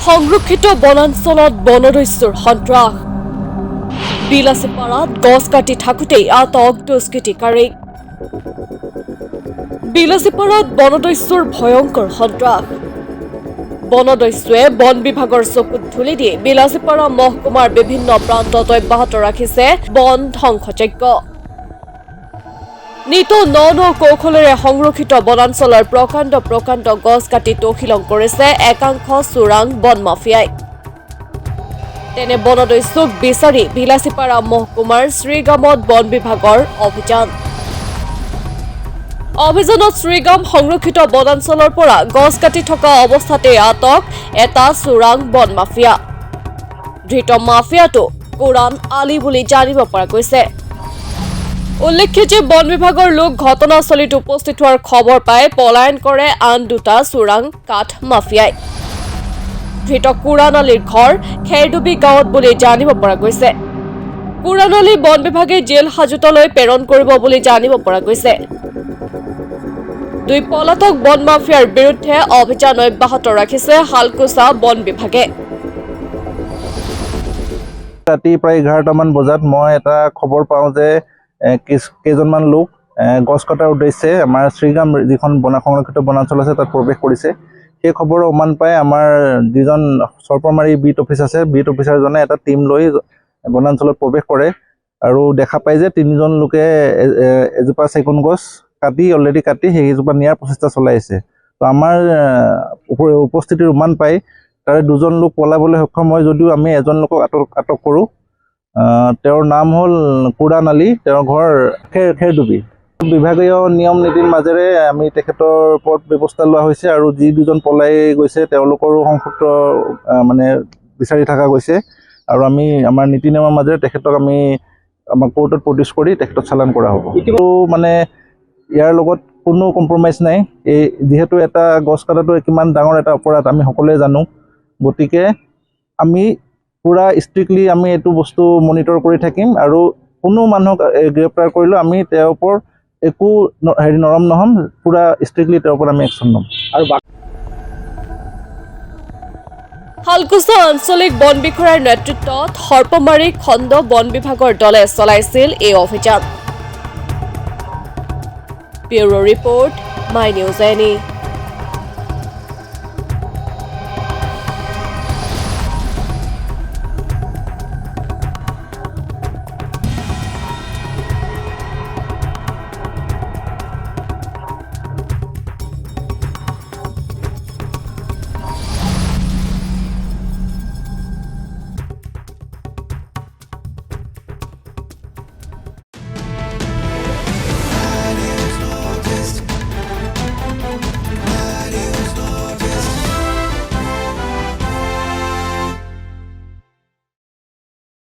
সংৰক্ষিত বনাঞ্চলত বনদস্যুৰ সন্ত্ৰাস বিলাসীপাৰাত গছ কাটি থাকোঁতেই আটক দুষ্কৃতিকাৰী বিলাসীপাৰাত বনদস্যুৰ ভয়ংকৰ সন্ত্ৰাস বনদস্যুৱে বন বিভাগৰ চকুত ধুলি দি বিলাসীপাৰা মহকুমাৰ বিভিন্ন প্ৰান্তত অব্যাহত ৰাখিছে বন ধ্বংসযজ্ঞ নিতৌ ন কৌশলেৰে সংৰক্ষিত বনাঞ্চলৰ প্ৰকাণ্ড গছ কাটি তহিলং কৰিছে একাংশ চোৰাং বন মাফিয়াই তেনে বনদস্যুক বিচাৰি বিলাসীপাৰা মহকুমাৰ শ্ৰীগামত বন বিভাগৰ অভিযানত শ্ৰীগাম সংৰক্ষিত বনাঞ্চলৰ পৰা গছ কাটি থকা অৱস্থাতে আটক এটা চোৰাং বন মাফিয়া ধৃত মাফিয়াটো কুৰাণ আলী বুলি জানিব পৰা গৈছে উল্লেখ্য যে বন বিভাগৰ লোক ঘটনাস্থলীত উপস্থিত হোৱাৰ খবৰ পাই পলায়ন কৰে আন দুটা চোৰাং কাঠ মাফিয়াই ধৃত কুৰাণ আলীৰ ঘৰ খেৰডুবি গাঁৱত বুলি জানিব পৰা গৈছে কুৰাণ আলী বন বিভাগে জেল হাজতলৈ প্ৰেৰণ কৰিব বুলি জানিব পৰা গৈছে দুই পলাতক বন মাফিয়াৰ বিৰুদ্ধে অভিযান অব্যাহত ৰাখিছে হালকুচা বন বিভাগে ৰাতি প্ৰায় 11টামান বজাত মই এটা খবৰ পাওঁ যে কেইজনমান লোক গছ কটাৰ উদ্দেশ্যে আমাৰ শ্ৰীগাম যিখন সংৰক্ষিত বনাঞ্চল আছে তাত প্ৰৱেশ কৰিছে সেই খবৰ উমান পাই আমাৰ যিজন সৰ্পমাৰী বিট অফিচ আছে বিট অফিচাৰজনে এটা টিম লৈ বনাঞ্চলত প্ৰৱেশ কৰে আৰু দেখা পায় যে তিনিজন লোকে এজোপা চেগুন গছ অলৰেডি কাটি সেইজোপা নিয়াৰ প্ৰচেষ্টা চলাই আছে তো আমাৰ উপস্থিতিৰ উমান পাই তাৰে দুজন লোক পলাবলৈ সক্ষম হয় যদিও আমি এজন লোকক আটক কৰোঁ তেওঁৰ নাম হ'ল কুৰাণ আলী তেওঁৰ ঘৰ খেৰডুবি বিভাগীয় নিয়ম নীতিৰ মাজেৰে আমি তেখেতৰ ওপৰত ব্যৱস্থা লোৱা হৈছে আৰু যি দুজন পলাই গৈছে তেওঁলোকৰো সংসুত্ৰ মানে বিচাৰি থকা গৈছে আৰু আমি আমাৰ নীতি নিয়মৰ মাজেৰে তেখেতক আমি আমাৰ কোৰ্টত প্ৰডিউচ কৰি তেখেতক চালান কৰা হ'ব কিন্তু মানে ইয়াৰ লগত কোনো কম্প্ৰমাইজ নাই এই যিহেতু এটা গছ কটাটো কিমান ডাঙৰ এটা অপৰাধ আমি সকলোৱে জানো গতিকে আমি পুৰা ষ্ট্ৰিক্টলি আমি এইটো বস্তু মনিটৰ কৰি থাকিম আৰু কোনো মানুহক গ্ৰেপ্তাৰ কৰিলেও আমি তেওঁৰ ওপৰত একো নৰম নহ'ম পুৰা ষ্ট্ৰিক্টলি তেওঁৰ ওপৰত আমি একশ্যন ল'ম আৰু হালকুচা আঞ্চলিক বন বিষয়াৰ নেতৃত্বত সৰ্পমাৰী খণ্ড বন বিভাগৰ দলে চলাইছিল এই অভিযান bureau report my news any